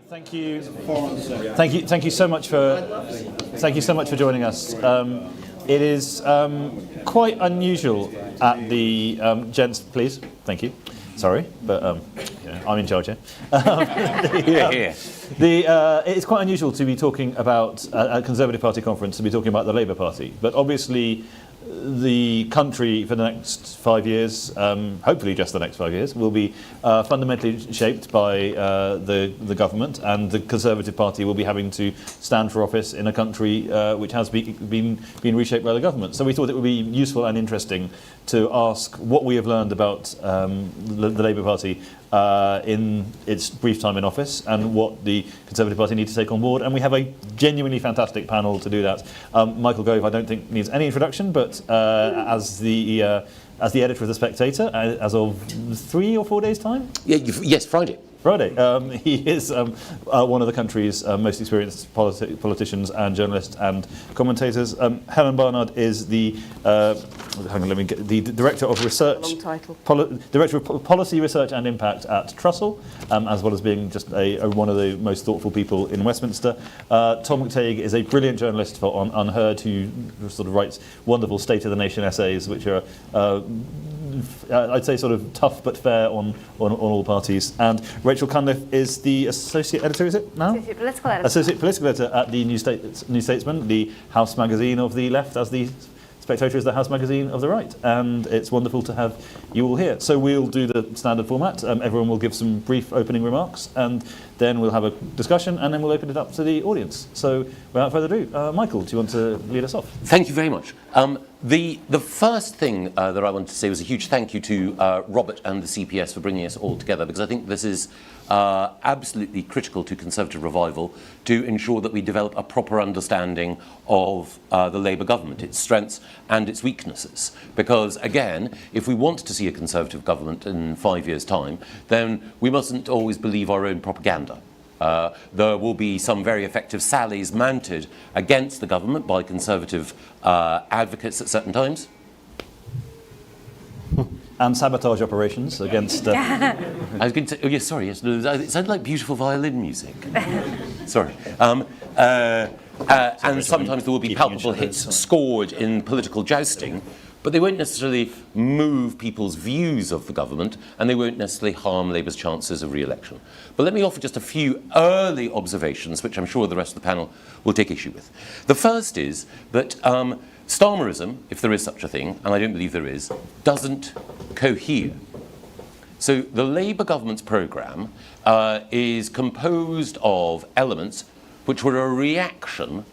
Thank you. Thank you so much for joining us. It is quite unusual at the gents. Please, thank you. Sorry, but I'm in charge here. It's quite unusual to be talking about a Conservative Party conference, to be talking about the Labour Party, but obviously the country for the next 5 years, hopefully just the next 5 years, will be fundamentally shaped by the government, and the Conservative Party will be having to stand for office in a country which has been reshaped by the government. So we thought it would be useful and interesting to ask what we have learned about the Labour Party in its brief time in office, and what the Conservative Party need to take on board. And we have a genuinely fantastic panel to do that. Michael Gove, I don't think needs any introduction, but as the editor of The Spectator, as of 3 or 4 days' time? Yes, Friday. He is one of the country's most experienced politicians and journalists and commentators. Helen Barnard is the Director of Research, long title. Director of Policy Research and Impact at Trussell, as well as being just one of the most thoughtful people in Westminster. Tom McTague is a brilliant journalist for Unheard, who sort of writes wonderful State of the Nation essays, which are I'd say sort of tough but fair on all parties. And Rachel Cunliffe is the associate editor, is it now? Associate political editor. Associate political editor at the New Statesman, the House magazine of the left, as the Spectator is the House magazine of the right. And it's wonderful to have you all here. So we'll do the standard format. Everyone will give some brief opening remarks, and then we'll have a discussion, and then we'll open it up to the audience. So without further ado, Michael, do you want to lead us off? Thank you very much. The first thing that I wanted to say was a huge thank you to Robert and the CPS for bringing us all together, because I think this is absolutely critical to Conservative revival, to ensure that we develop a proper understanding of the Labour government, its strengths and its weaknesses. Because, again, if we want to see a Conservative government in 5 years' time, then we mustn't always believe our own propaganda. There will be some very effective sallies mounted against the government by Conservative advocates at certain times. And sabotage operations against... I was going to say, oh yes, sorry, yes, it sounded like beautiful violin music. Sorry. And sometimes there will be palpable hits scored in political jousting, but they won't necessarily move people's views of the government, and they won't necessarily harm Labour's chances of re-election. But let me offer just a few early observations, which I'm sure the rest of the panel will take issue with. The first is that Starmerism, if there is such a thing, and I don't believe there is, doesn't cohere. So the Labour government's programme is composed of elements which were a reaction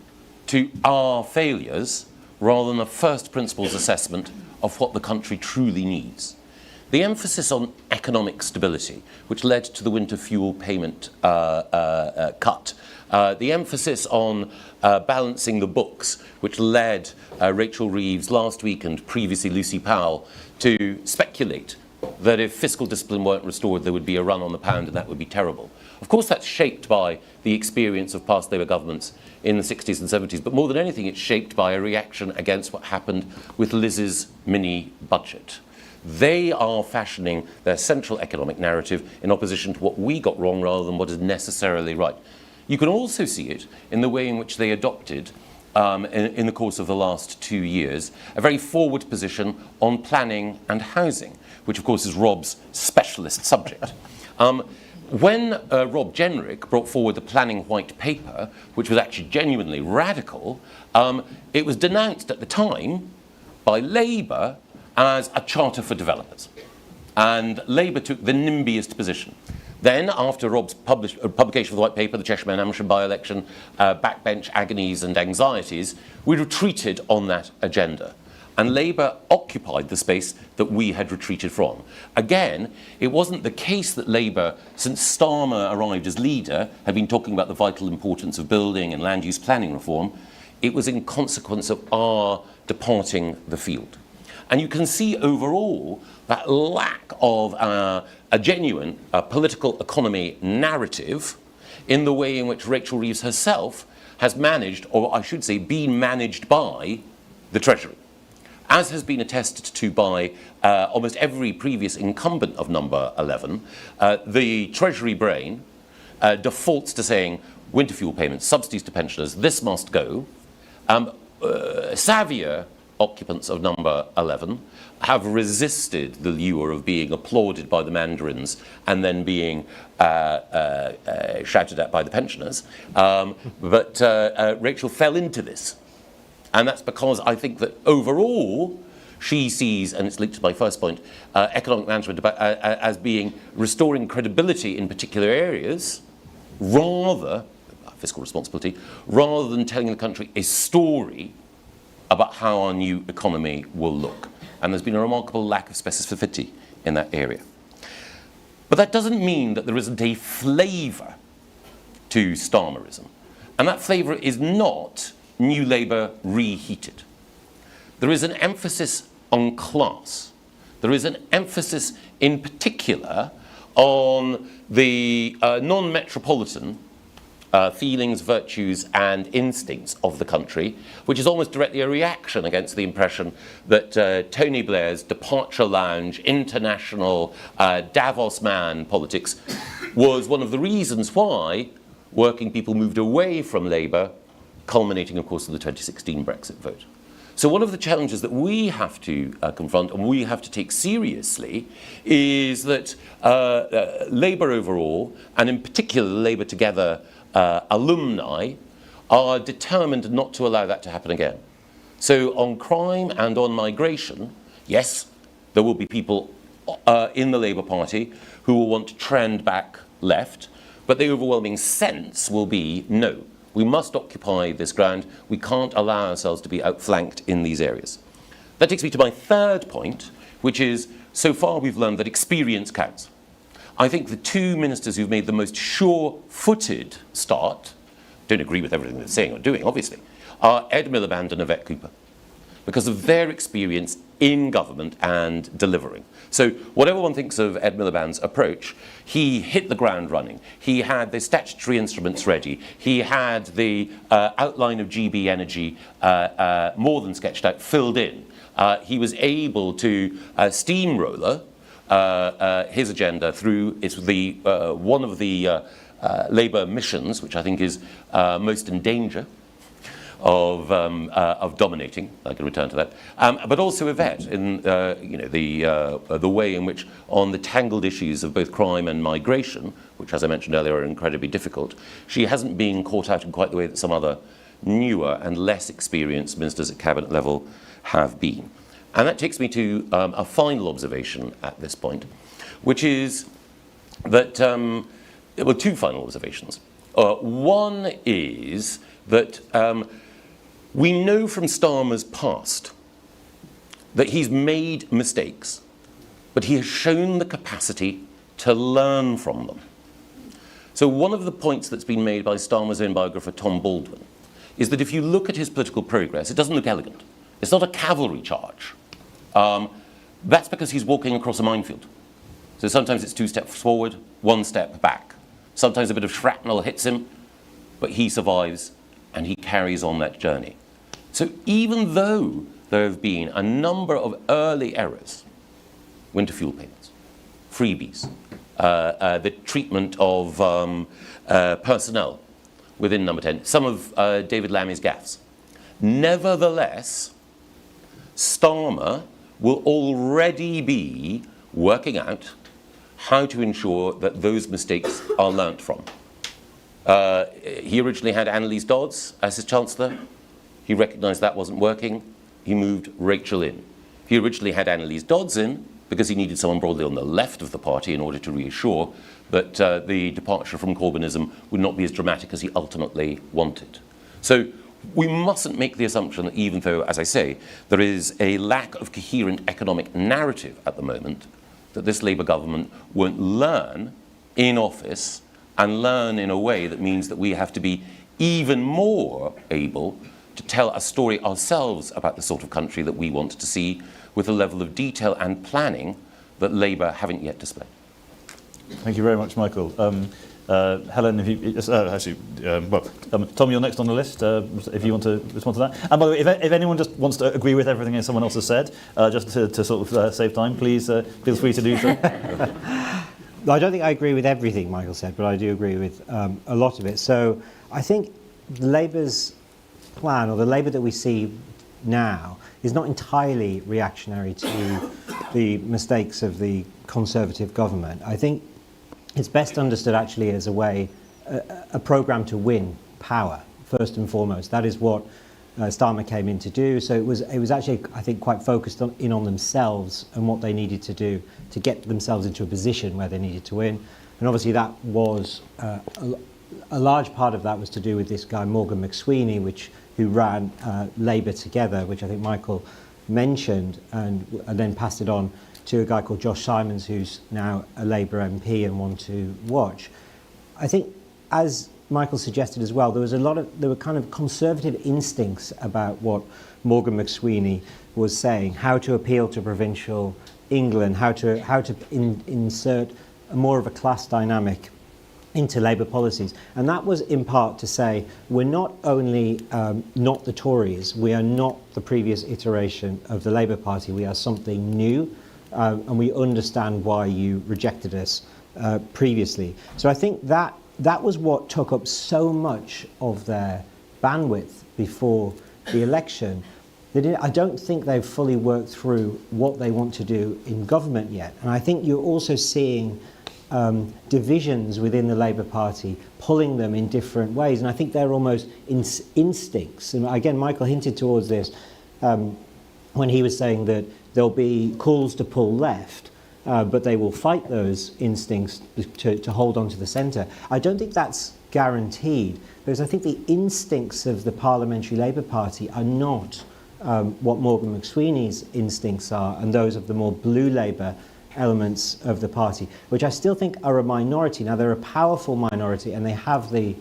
to our failures, rather than a first principles assessment of what the country truly needs. The emphasis on economic stability, which led to the winter fuel payment cut, the emphasis on balancing the books, which led Rachel Reeves last week and previously Lucy Powell to speculate that if fiscal discipline weren't restored, there would be a run on the pound and that would be terrible. Of course, that's shaped by the experience of past Labour governments in the 60s and 70s, but more than anything, it's shaped by a reaction against what happened with Liz's mini budget. They are fashioning their central economic narrative in opposition to what we got wrong rather than what is necessarily right. You can also see it in the way in which they adopted, in the course of the last 2 years, a very forward position on planning and housing, which of course is Rob's specialist subject. When Rob Jenrick brought forward the planning white paper, which was actually genuinely radical, it was denounced at the time by Labour as a charter for developers. And Labour took the nimbiest position. Then, after Rob's publication of the white paper, the Cheshire and Amersham by-election, backbench agonies and anxieties, we retreated on that agenda. And Labour occupied the space that we had retreated from. Again, it wasn't the case that Labour, since Starmer arrived as leader, had been talking about the vital importance of building and land use planning reform. It was in consequence of our departing the field. And you can see overall that lack of a genuine political economy narrative in the way in which Rachel Reeves herself has managed, or I should say been managed by, the Treasury. As has been attested to by almost every previous incumbent of number 11, the Treasury brain defaults to saying winter fuel payments, subsidies to pensioners, this must go. Savvier occupants of number 11 have resisted the lure of being applauded by the mandarins and then being shouted at by the pensioners. But Rachel fell into this. And that's because I think that overall, she sees, and it's linked to my first point, economic management as being restoring credibility in particular areas, rather, fiscal responsibility, rather than telling the country a story about how our new economy will look. And there's been a remarkable lack of specificity in that area. But that doesn't mean that there isn't a flavour to Starmerism. And that flavour is not New Labour reheated. There is an emphasis on class. There is an emphasis in particular on the non-metropolitan feelings, virtues and instincts of the country, which is almost directly a reaction against the impression that Tony Blair's departure lounge, international Davos man politics was one of the reasons why working people moved away from Labour, culminating, of course, in the 2016 Brexit vote. So one of the challenges that we have to confront and we have to take seriously is that Labour overall, and in particular Labour Together alumni, are determined not to allow that to happen again. So on crime and on migration, yes, there will be people in the Labour Party who will want to trend back left, but the overwhelming sense will be no. We must occupy this ground. We can't allow ourselves to be outflanked in these areas. That takes me to my third point, which is, so far we've learned that experience counts. I think the two ministers who've made the most sure-footed start, don't agree with everything they're saying or doing, obviously, are Ed Miliband and Yvette Cooper, because of their experience in government and delivering. So whatever one thinks of Ed Miliband's approach, he hit the ground running. He had the statutory instruments ready. He had the outline of GB Energy more than sketched out, filled in. He was able to steamroller his agenda through one of the Labour missions, which I think is most in danger of dominating. I can return to that, but also Yvette in the way in which, on the tangled issues of both crime and migration, which, as I mentioned earlier, are incredibly difficult, she hasn't been caught out in quite the way that some other newer and less experienced ministers at cabinet level have been. And that takes me to a final observation at this point, which is that well, two final observations. One is that we know from Starmer's past that he's made mistakes, but he has shown the capacity to learn from them. So one of the points that's been made by Starmer's own biographer, Tom Baldwin, is that if you look at his political progress, it doesn't look elegant. It's not a cavalry charge. That's because he's walking across a minefield. So sometimes it's 2 steps forward, 1 step back. Sometimes a bit of shrapnel hits him, but he survives and he carries on that journey. So even though there have been a number of early errors, winter fuel payments, freebies, the treatment of personnel within Number 10, some of David Lammy's gaffes, nevertheless, Starmer will already be working out how to ensure that those mistakes are learnt from. He originally had Annalise Dodds as his Chancellor. He recognised that wasn't working. He moved Rachel in. He originally had Annalise Dodds in because he needed someone broadly on the left of the party in order to reassure that the departure from Corbynism would not be as dramatic as he ultimately wanted. So we mustn't make the assumption that even though, as I say, there is a lack of coherent economic narrative at the moment, that this Labour government won't learn in office and learn in a way that means that we have to be even more able to tell a story ourselves about the sort of country that we want to see with a level of detail and planning that Labour haven't yet displayed. Thank you very much, Michael. Helen, if you Tom, you're next on the list. If you want to respond to that. And by the way, if anyone just wants to agree with everything that someone else has said, just to sort of save time, please feel free to do so. I don't think I agree with everything Michael said, but I do agree with a lot of it. So I think Labour's plan, or the Labour that we see now, is not entirely reactionary to the mistakes of the Conservative government. I think it's best understood actually as a programme to win power, first and foremost. That is what Starmer came in to do. So it was actually, I think, quite focused on themselves and what they needed to do to get themselves into a position where they needed to win. And obviously that was a large part of that was to do with this guy Morgan McSweeney, who ran Labour Together, which I think Michael mentioned, and then passed it on to a guy called Josh Simons, who's now a Labour MP and one to watch. I think, as Michael suggested as well, there were kind of conservative instincts about what Morgan McSweeney was saying, how to appeal to provincial England, how to insert more of a class dynamic into Labour policies. And that was in part to say, we're not only not the Tories, we are not the previous iteration of the Labour Party, we are something new, and we understand why you rejected us previously. So I think that was what took up so much of their bandwidth before the election. I don't think they've fully worked through what they want to do in government yet. And I think you're also seeing divisions within the Labour Party pulling them in different ways. And I think they're almost instincts. And again, Michael hinted towards this when he was saying that there'll be calls to pull left. But they will fight those instincts to hold on to the centre. I don't think that's guaranteed, because I think the instincts of the Parliamentary Labour Party are not what Morgan McSweeney's instincts are, and those of the more blue Labour elements of the party, which I still think are a minority. Now, they're a powerful minority, and they have the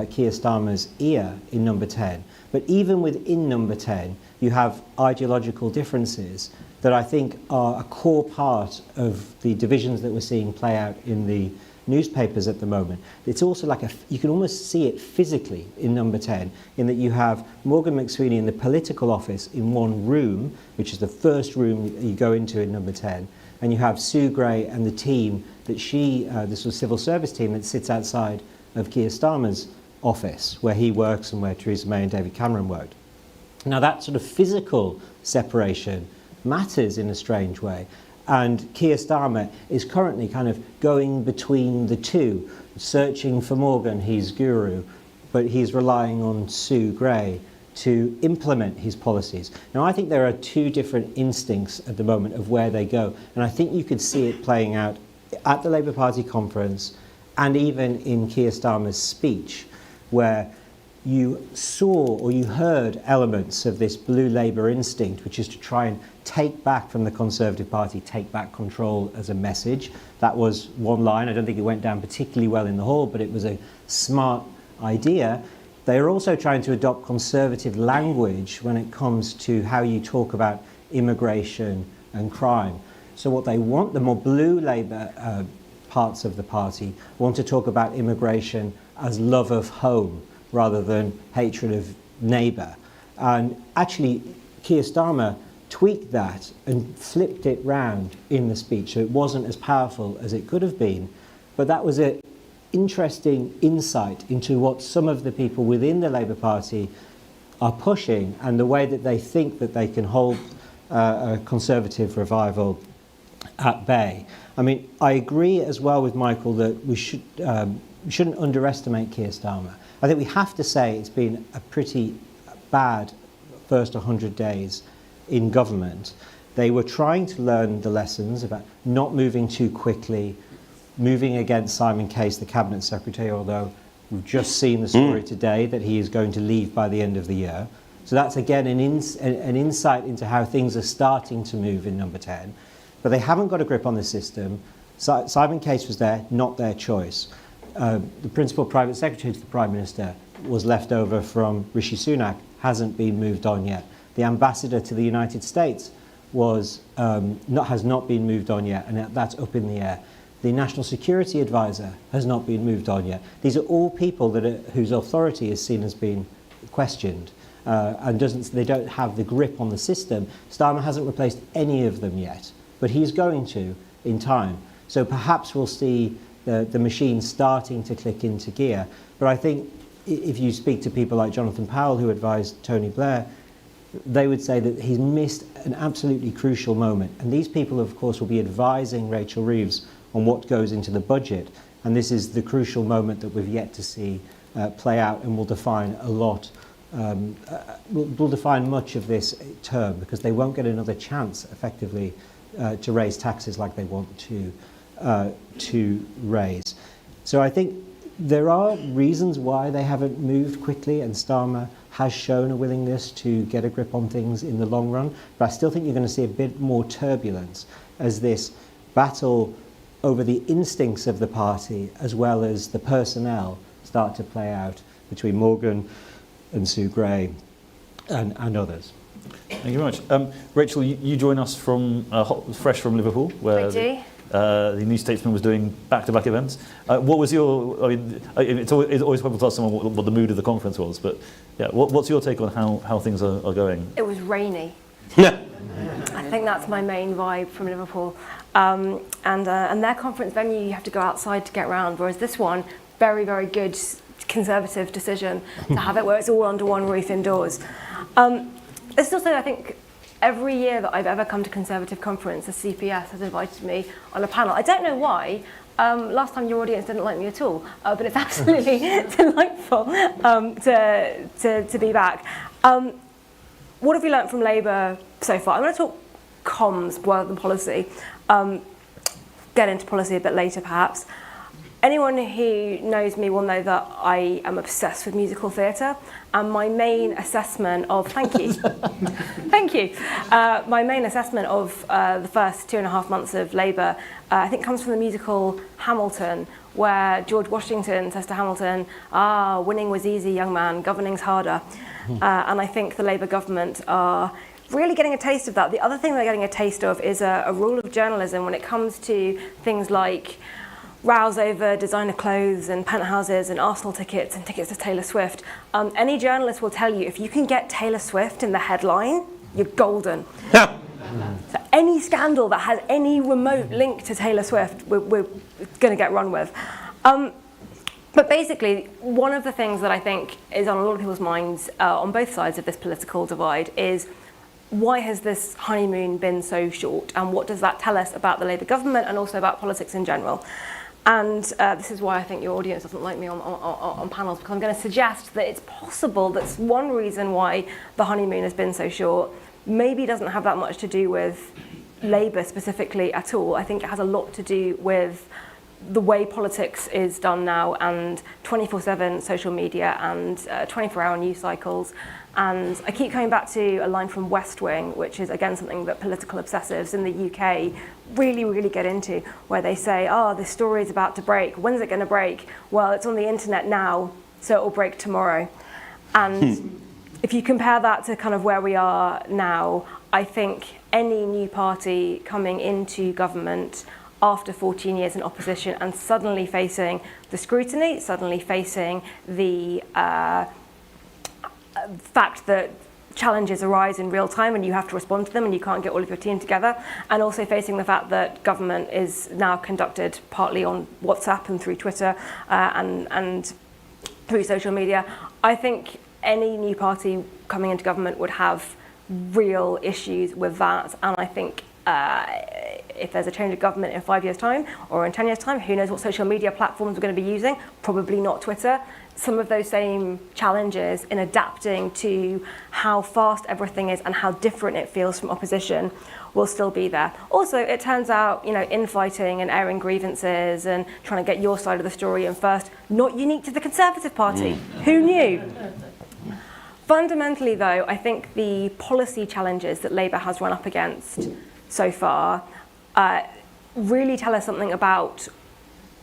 Keir Starmer's ear in Number 10. But even within Number 10, you have ideological differences that I think are a core part of the divisions that we're seeing play out in the newspapers at the moment. It's also like you can almost see it physically in Number 10, in that you have Morgan McSweeney in the political office in one room, which is the first room you go into in Number 10, and you have Sue Gray and the team that this was civil service team that sits outside of Keir Starmer's office, where he works and where Theresa May and David Cameron worked. Now, that sort of physical separation matters in a strange way, and Keir Starmer is currently kind of going between the two, searching for Morgan, his guru, but he's relying on Sue Gray to implement his policies. Now, I think there are two different instincts at the moment of where they go, and I think you could see it playing out at the Labour Party conference and even in Keir Starmer's speech, where you saw or you heard elements of this blue Labour instinct, which is to try and take back from the Conservative Party, take back control as a message. That was one line. I don't think it went down particularly well in the hall, but it was a smart idea. They are also trying to adopt conservative language when it comes to how you talk about immigration and crime. So what they want, the more blue Labour parts of the party want to talk about immigration as love of home rather than hatred of neighbour. And actually, Keir Starmer tweaked that and flipped it round in the speech, so it wasn't as powerful as it could have been. But that was an interesting insight into what some of the people within the Labour Party are pushing and the way that they think that they can hold a Conservative revival at bay. I mean, I agree as well with Michael that we shouldn't underestimate Keir Starmer. I think we have to say it's been a pretty bad first 100 days in government. They were trying to learn the lessons about not moving too quickly, moving against Simon Case, the Cabinet Secretary, although we've just seen the story today that he is going to leave by the end of the year. So that's, again, an insight into how things are starting to move in Number 10. But they haven't got a grip on the system. Simon Case was there, not their choice. The principal private secretary to the Prime Minister was left over from Rishi Sunak, hasn't been moved on yet. The ambassador to the United States has not been moved on yet, and that's up in the air. The National Security Advisor has not been moved on yet. These are all people whose authority is seen as being questioned, and they don't have the grip on the system. Starmer hasn't replaced any of them yet, but he's going to in time. So perhaps we'll see the machine starting to click into gear. But I think if you speak to people like Jonathan Powell, who advised Tony Blair, they would say that he's missed an absolutely crucial moment. And these people, of course, will be advising Rachel Reeves on what goes into the budget. And this is the crucial moment that we've yet to see play out, and will define a lot, will define much of this term, because they won't get another chance, effectively, to raise taxes like they want to raise. So I think there are reasons why they haven't moved quickly, and Starmer has shown a willingness to get a grip on things in the long run. But I still think you're going to see a bit more turbulence as this battle over the instincts of the party, as well as the personnel, start to play out between Morgan and Sue Gray and others. Thank you very much. Rachel, you join us from fresh from Liverpool, where the New Statesman was doing back-to-back events. What was your? I mean, it's always helpful to ask someone what the mood of the conference was, but yeah, what's your take on how things are going? It was rainy. I think that's my main vibe from Liverpool. And their conference venue, you have to go outside to get around, whereas this one, very, very good Conservative decision to have it where it's all under one roof indoors. It's also, I think, every year that I've ever come to Conservative conference, the CPS has invited me on a panel. I don't know why. Last time your audience didn't like me at all, but it's absolutely delightful to be back. What have you learnt from Labour so far? I'm going to talk comms rather than policy. Get into policy a bit later, perhaps. Anyone who knows me will know that I am obsessed with musical theatre, and my main assessment of my main assessment of the first 2.5 months of Labour, I think comes from the musical Hamilton, where George Washington says to Hamilton, winning was easy, young man, governing's harder. And I think the Labour government are really getting a taste of that. The other thing they're getting a taste of is a rule of journalism when it comes to things like rows over designer clothes and penthouses and Arsenal tickets and tickets to Taylor Swift. Any journalist will tell you, if you can get Taylor Swift in the headline, you're golden. So any scandal that has any remote link to Taylor Swift, we're going to get run with. But basically, one of the things that I think is on a lot of people's minds on both sides of this political divide is, why has this honeymoon been so short? And what does that tell us about the Labour government and also about politics in general? And this is why I think your audience doesn't like me on panels, because I'm going to suggest that it's possible that's one reason why the honeymoon has been so short. Maybe doesn't have that much to do with Labour specifically at all. I think it has a lot to do with the way politics is done now, and 24/7 social media and 24-hour news cycles. And I keep coming back to a line from West Wing, which is, again, something that political obsessives in the UK really, really get into, where they say, this story is about to break. When's it going to break? Well, it's on the internet now, so it will break tomorrow. And if you compare that to kind of where we are now, I think any new party coming into government after 14 years in opposition and suddenly facing the scrutiny, suddenly facing the fact that challenges arise in real time and you have to respond to them and you can't get all of your team together, and also facing the fact that government is now conducted partly on WhatsApp and through Twitter and through social media, I think any new party coming into government would have real issues with that. And I think if there's a change of government in 5 years' time or in 10 years' time, who knows what social media platforms we're going to be using? Probably not Twitter. Some of those same challenges in adapting to how fast everything is and how different it feels from opposition will still be there. Also, it turns out, infighting and airing grievances and trying to get your side of the story in first, not unique to the Conservative Party. Who knew? Fundamentally, though, I think the policy challenges that Labour has run up against so far really tell us something about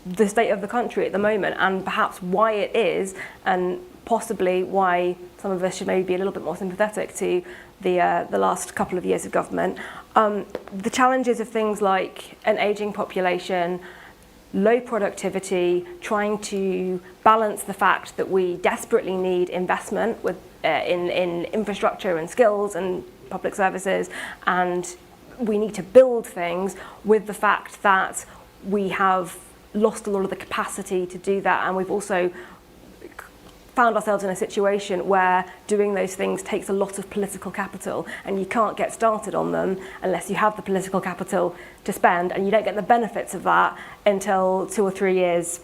the state of the country at the moment, and perhaps why it is, and possibly why some of us should maybe be a little bit more sympathetic to the last couple of years of government. The challenges of things like an ageing population, low productivity, trying to balance the fact that we desperately need investment with in infrastructure and skills and public services, and we need to build things, with the fact that we have lost a lot of the capacity to do that, and we've also found ourselves in a situation where doing those things takes a lot of political capital, and you can't get started on them unless you have the political capital to spend, and you don't get the benefits of that until 2 or 3 years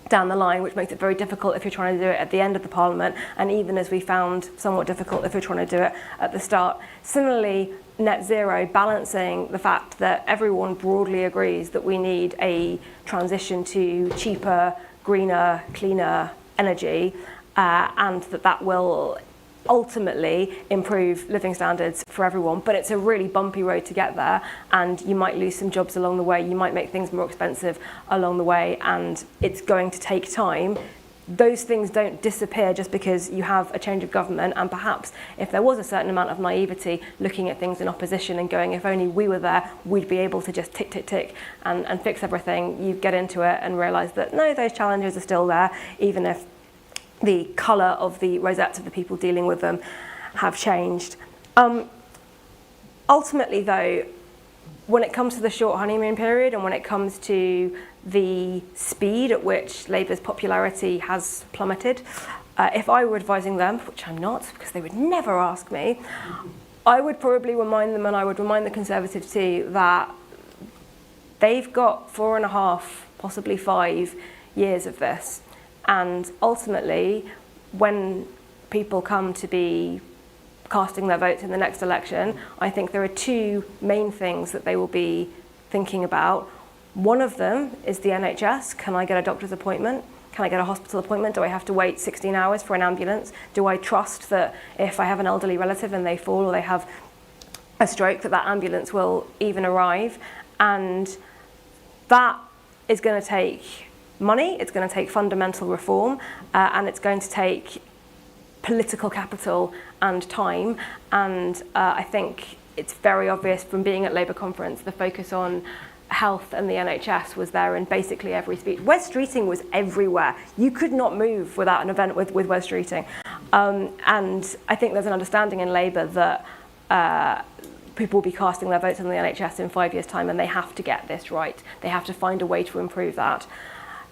down the line, which makes it very difficult if you're trying to do it at the end of the Parliament, and even, as we found, somewhat difficult if you're trying to do it at the start. Similarly, net zero, balancing the fact that everyone broadly agrees that we need a transition to cheaper, greener, cleaner energy, and that will ultimately improve living standards for everyone. But it's a really bumpy road to get there, and you might lose some jobs along the way, you might make things more expensive along the way, and it's going to take time. Those things don't disappear just because you have a change of government, and perhaps if there was a certain amount of naivety looking at things in opposition and going, if only we were there, we'd be able to just tick, tick, tick and fix everything, you get into it and realise that no, those challenges are still there, even if the colour of the rosettes of the people dealing with them have changed. Ultimately, though, when it comes to the short honeymoon period and when it comes to the speed at which Labour's popularity has plummeted, if I were advising them, which I'm not because they would never ask me, I would probably remind them, and I would remind the Conservatives too, that they've got 4.5, possibly 5 years of this. And ultimately, when people come to be casting their votes in the next election, I think there are 2 main things that they will be thinking about. One of them is the NHS. Can I get a doctor's appointment? Can I get a hospital appointment? Do I have to wait 16 hours for an ambulance? Do I trust that if I have an elderly relative and they fall or they have a stroke, that ambulance will even arrive? And that is going to take money, it's going to take fundamental reform, and it's going to take political capital and time. And I think it's very obvious from being at Labour conference, the focus on health and the NHS was there in basically every speech. Wes Streeting was everywhere. You could not move without an event with Wes Streeting. And I think there's an understanding in Labour that people will be casting their votes on the NHS in 5 years' time, and they have to get this right. They have to find a way to improve that.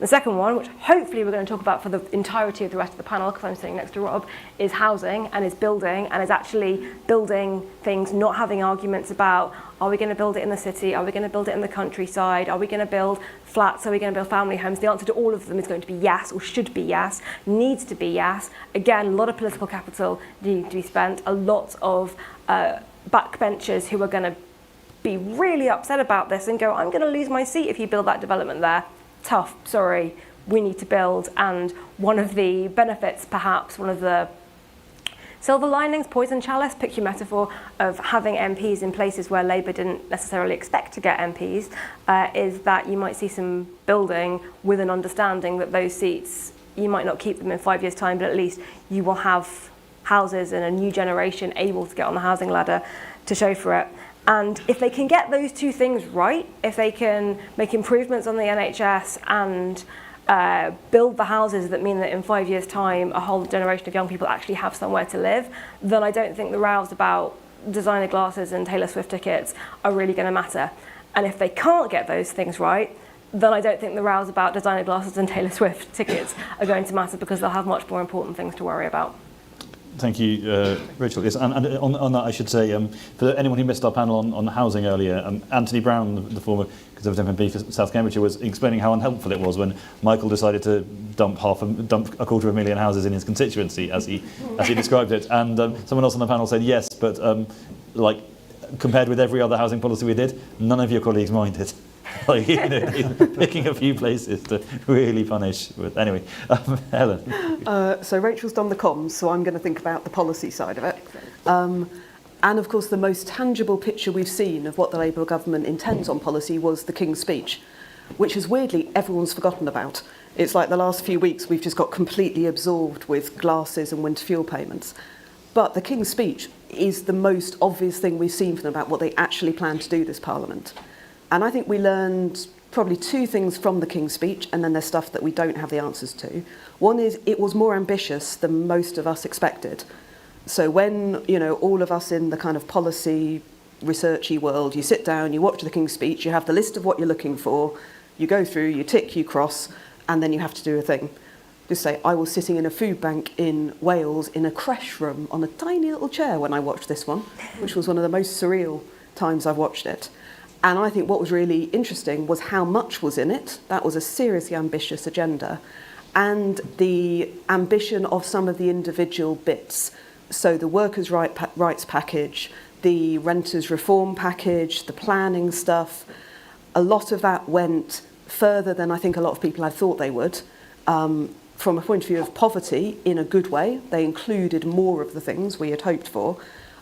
The second one, which hopefully we're going to talk about for the entirety of the rest of the panel, because I'm sitting next to Rob, is housing and is building, and is actually building things, not having arguments about, are we going to build it in the city? Are we going to build it in the countryside? Are we going to build flats? Are we going to build family homes? The answer to all of them is going to be yes, or should be yes, needs to be yes. Again, a lot of political capital needs to be spent, a lot of backbenchers who are going to be really upset about this and go, I'm going to lose my seat if you build that development there. Tough, sorry, we need to build. And one of the benefits, perhaps, one of the silver linings, poison chalice, pick your metaphor, of having MPs in places where Labour didn't necessarily expect to get MPs, is that you might see some building with an understanding that those seats, you might not keep them in 5 years' time, but at least you will have houses and a new generation able to get on the housing ladder to show for it. And if they can get those 2 things right, if they can make improvements on the NHS and build the houses that mean that in 5 years' time a whole generation of young people actually have somewhere to live, then I don't think the rows about designer glasses and Taylor Swift tickets are really going to matter. And if they can't get those things right, then I don't think the rows about designer glasses and Taylor Swift tickets are going to matter, because they'll have much more important things to worry about. Thank you, Rachel. Yes, and on that, I should say, for anyone who missed our panel on housing earlier, Anthony Brown, the former Conservative MP for South Cambridgeshire, was explaining how unhelpful it was when Michael decided to dump a 250,000 houses in his constituency, as he described it. And someone else on the panel said, yes, but like compared with every other housing policy we did, none of your colleagues minded. Like, picking a few places to really punish. Anyway, Helen. So Rachel's done the comms, so I'm going to think about the policy side of it. And of course, the most tangible picture we've seen of what the Labour government intends on policy was the King's Speech, which is weirdly everyone's forgotten about. It's like the last few weeks we've just got completely absorbed with glasses and winter fuel payments. But the King's Speech is the most obvious thing we've seen from them about what they actually plan to do this Parliament. And I think we learned probably 2 things from the King's Speech, and then there's stuff that we don't have the answers to. One is it was more ambitious than most of us expected. So when, all of us in the kind of policy, researchy world, you sit down, you watch the King's Speech, you have the list of what you're looking for, You go through, you tick, you cross, and then you have to do a thing. Just say, I was sitting in a food bank in Wales in a creche room on a tiny little chair when I watched this one, which was one of the most surreal times I've watched it. And I think what was really interesting was how much was in it. That was a seriously ambitious agenda. And the ambition of some of the individual bits. So the workers' rights package, the renters' reform package, the planning stuff, a lot of that went further than I think a lot of people had thought they would. From a point of view of poverty, in a good way, they included more of the things we had hoped for,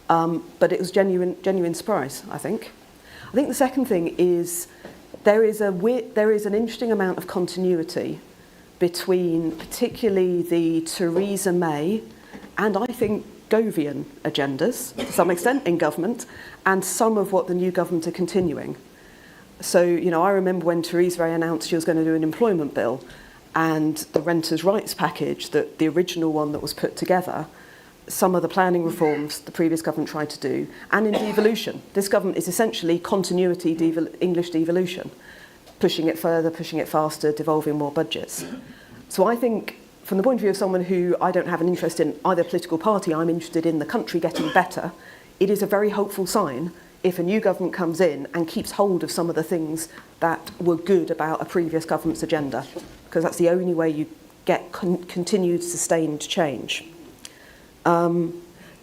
but it was genuine surprise, I think. I think the second thing is there is an interesting amount of continuity between particularly the Theresa May and I think Govian agendas, to some extent, in government, and some of what the new government are continuing. So, I remember when Theresa May announced she was going to do an employment bill, and the renters' rights package, the original one that was put together, some of the planning reforms the previous government tried to do, and in devolution. This government is essentially continuity English devolution, pushing it further, pushing it faster, devolving more budgets. So I think, from the point of view of someone who I don't have an interest in either political party, I'm interested in the country getting better, it is a very hopeful sign if a new government comes in and keeps hold of some of the things that were good about a previous government's agenda, because that's the only way you get continued sustained change. The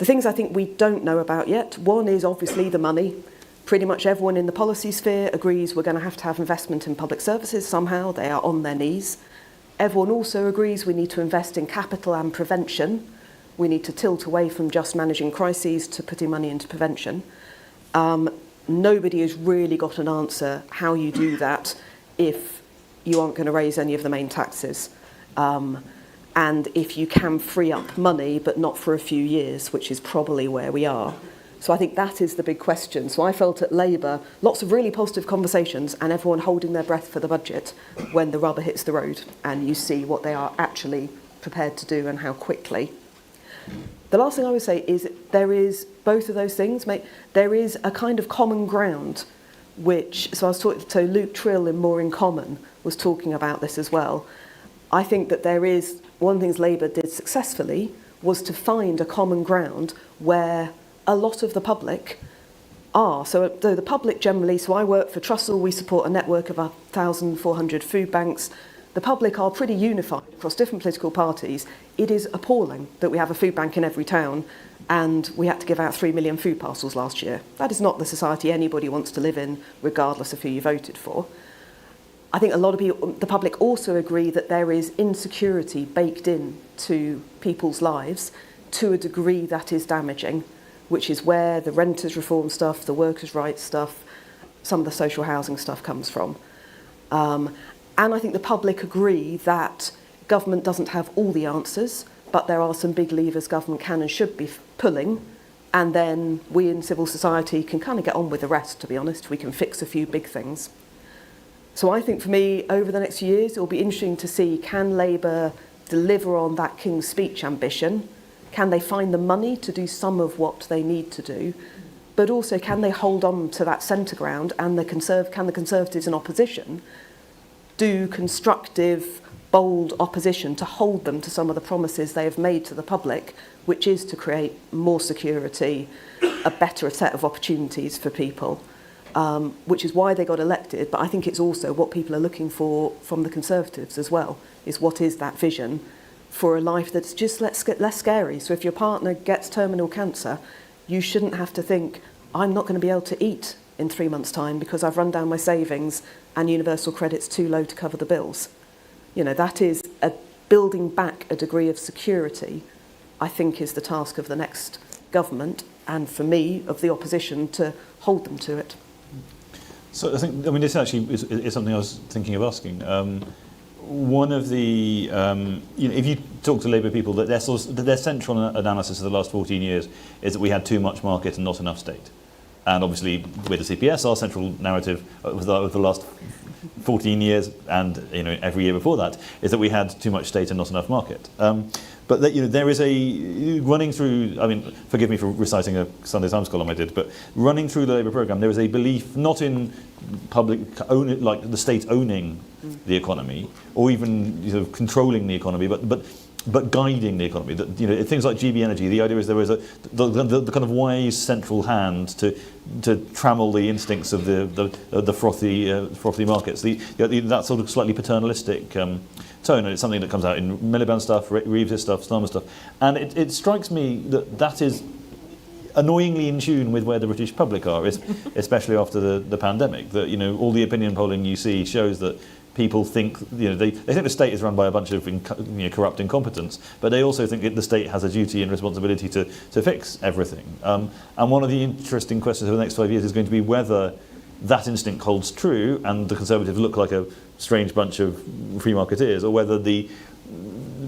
things I think we don't know about yet, one is obviously the money. Pretty much everyone in the policy sphere agrees we're going to have investment in public services somehow. They are on their knees. Everyone also agrees we need to invest in capital and prevention. We need to tilt away from just managing crises to putting money into prevention. Nobody has really got an answer how you do that if you aren't going to raise any of the main taxes. And if you can free up money, but not for a few years, which is probably where we are. So I think that is the big question. So I felt at Labour, lots of really positive conversations and everyone holding their breath for the budget when the rubber hits the road and you see what they are actually prepared to do and how quickly. The last thing I would say is there is both of those things. There is a kind of common ground, so I was talking to Luke Trill in More in Common was talking about this as well. I think that there is, one of the things Labour did successfully was to find a common ground where a lot of the public are. So the public generally, so I work for Trussell, we support a network of 1,400 food banks. The public are pretty unified across different political parties. It is appalling that we have a food bank in every town and we had to give out 3 million food parcels last year. That is not the society anybody wants to live in, regardless of who you voted for. I think a lot of people, the public also agree that there is insecurity baked in to people's lives to a degree that is damaging, which is where the renters' reform stuff, the workers' rights stuff, some of the social housing stuff comes from. And I think the public agree that government doesn't have all the answers, but there are some big levers government can and should be pulling, and then we in civil society can kind of get on with the rest, to be honest. We can fix a few big things. So I think for me, over the next few years, it will be interesting to see, can Labour deliver on that King's Speech ambition? Can they find the money to do some of what they need to do? But also, can they hold on to that centre ground, and can the Conservatives in opposition do constructive, bold opposition to hold them to some of the promises they have made to the public, which is to create more security, a better set of opportunities for people, which is why they got elected. But I think it's also what people are looking for from the Conservatives as well, is what is that vision for a life that's just less scary. So if your partner gets terminal cancer, you shouldn't have to think, I'm not going to be able to eat in 3 months' time because I've run down my savings and universal credit's too low to cover the bills. That is building back a degree of security, I think, is the task of the next government, and for me, of the opposition, to hold them to it. So this actually is something I was thinking of asking. One of the, if you talk to Labour people, that their central analysis of the last 14 years is that we had too much market and not enough state. And obviously, with the CPS, our central narrative of the last 14 years and every year before that is that we had too much state and not enough market. But that, there is a running through. I mean, forgive me for reciting a Sunday Times column I did, but running through the Labour programme, there is a belief not in public like the state owning the economy, or even controlling the economy, but guiding the economy. That things like GB Energy. The idea is there is the kind of wise central hand to trammel the instincts of the frothy markets. That sort of slightly paternalistic tone, and it's something that comes out in Miliband stuff, Reeves' stuff, Starmer stuff, and it strikes me that is annoyingly in tune with where the British public are, especially after the pandemic. That all the opinion polling you see shows that people think they think the state is run by a bunch of corrupt incompetents, but they also think that the state has a duty and responsibility to fix everything. And one of the interesting questions over the next 5 years is going to be whether that instinct holds true and the Conservatives look like a strange bunch of free marketeers, or whether the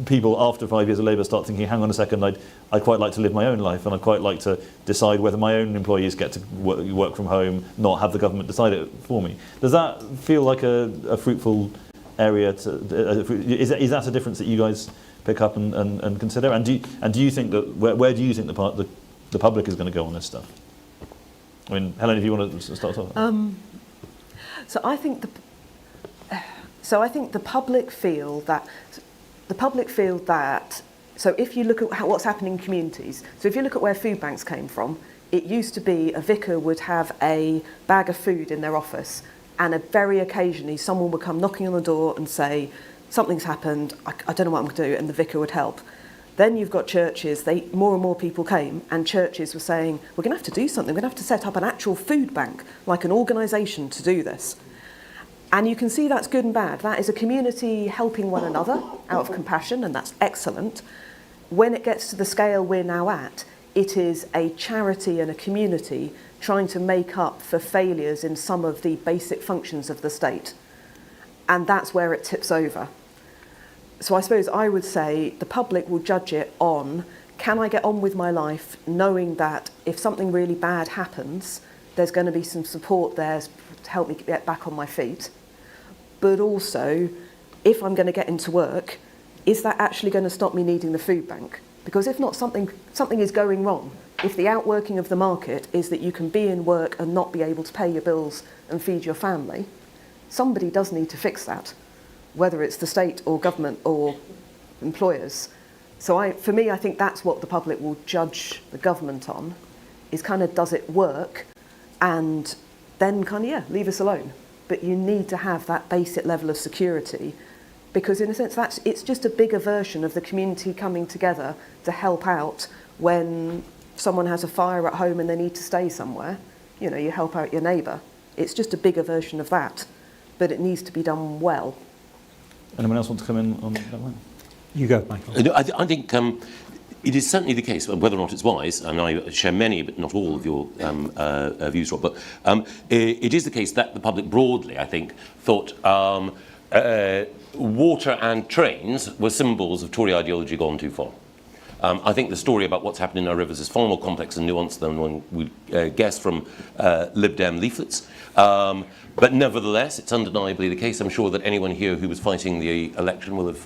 people after 5 years of Labour start thinking, hang on a second, I'd quite like to live my own life, and I'd quite like to decide whether my own employees get to work from home, not have the government decide it for me. Does that feel like a fruitful area? Is that a difference that you guys pick up and consider? And do you think that where do you think the public is going to go on this stuff? I mean, Helen, if you want to start off. So I think the public feel that. So if you look at what's happening in communities, so if you look at where food banks came from, it used to be a vicar would have a bag of food in their office, and very occasionally someone would come knocking on the door and say, something's happened, I don't know what I'm going to do, and the vicar would help. Then you've got churches, more and more people came, and churches were saying, we're going to have to do something, we're going to have to set up an actual food bank, like an organisation to do this. And you can see that's good and bad. That is a community helping one another out of compassion, and that's excellent. When it gets to the scale we're now at, it is a charity and a community trying to make up for failures in some of the basic functions of the state. And that's where it tips over. So I suppose I would say the public will judge it on, can I get on with my life knowing that if something really bad happens, there's going to be some support there to help me get back on my feet. But also, if I'm going to get into work, is that actually going to stop me needing the food bank? Because if not, something is going wrong. If the outworking of the market is that you can be in work and not be able to pay your bills and feed your family, somebody does need to fix that, whether it's the state or government or employers. So for me, I think that's what the public will judge the government on, is kind of, does it work? And then kind of, leave us alone. But you need to have that basic level of security, because in a sense it's just a bigger version of the community coming together to help out when someone has a fire at home and they need to stay somewhere. You help out your neighbour. It's just a bigger version of that, but it needs to be done well. Anyone else want to come in on that one? You go, Michael. I think it is certainly the case, whether or not it's wise, and I share many but not all of your views, Rob, but it is the case that the public broadly, I think, thought water and trains were symbols of Tory ideology gone too far. I think the story about what's happening in our rivers is far more complex and nuanced than one would guess from Lib Dem leaflets. But nevertheless, it's undeniably the case. I'm sure that anyone here who was fighting the election will have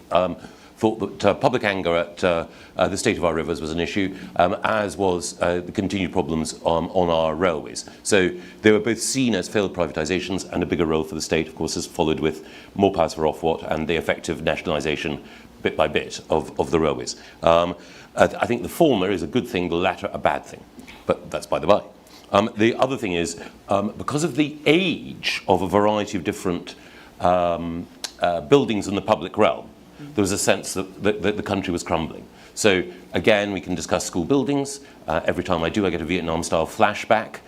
thought that public anger at the state of our rivers was an issue, as was the continued problems on our railways. So they were both seen as failed privatisations, and a bigger role for the state, of course, has followed with more powers for Ofwat and the effective nationalisation, bit by bit, of the railways. I think the former is a good thing, the latter a bad thing, but that's by the by. The other thing is, because of the age of a variety of different buildings in the public realm, there was a sense that the country was crumbling. So again, we can discuss school buildings. Every time I do, I get a Vietnam-style flashback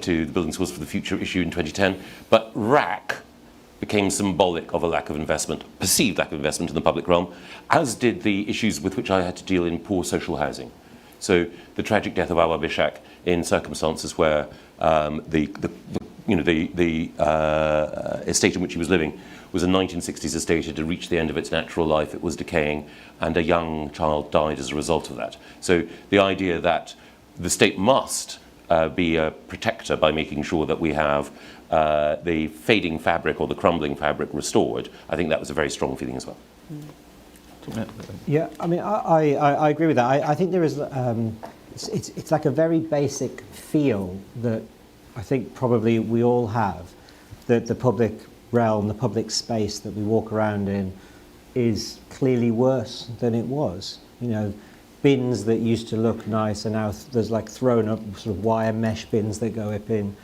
to the Building Schools for the Future issue in 2010. But RAC became symbolic of a lack of investment, perceived lack of investment in the public realm, as did the issues with which I had to deal in poor social housing. So the tragic death of Awa Bishak in circumstances where the estate in which he was living was a 1960s estate. It had reached the end of its natural life. It was decaying, and a young child died as a result of that. So the idea that the state must be a protector by making sure that we have the fading fabric or the crumbling fabric restored, I think that was a very strong feeling as well. Yeah, I mean, I agree with that. I think there is, it's like a very basic feel that I think probably we all have, that the public realm, the public space that we walk around in is clearly worse than it was. You know, bins that used to look nice are now there's like thrown up sort of wire mesh bins that go up in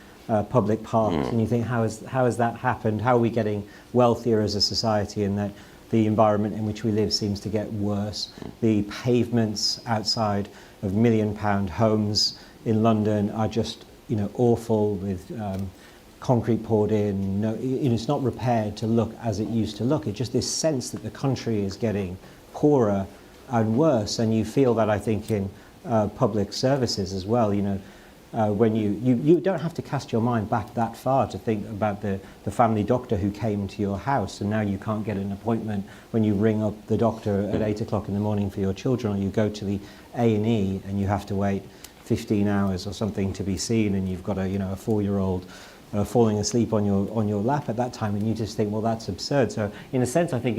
public parks, and you think, how has that happened? How are we getting wealthier as a society, and that the environment in which we live seems to get worse? The pavements outside of £1 million homes in London are just, you know, awful, with concrete poured in. No, it's not repaired to look as it used to look. It's just this sense that the country is getting poorer and worse, and you feel that, I think, in public services as well. You know, when you don't have to cast your mind back that far to think about the family doctor who came to your house, and now you can't get an appointment when you ring up the doctor at 8 o'clock in the morning for your children, or you go to the A&E and you have to wait 15 hours or something to be seen, and you've got a 4-year-old falling asleep on your lap at that time, and you just think, well, that's absurd. So in a sense, I think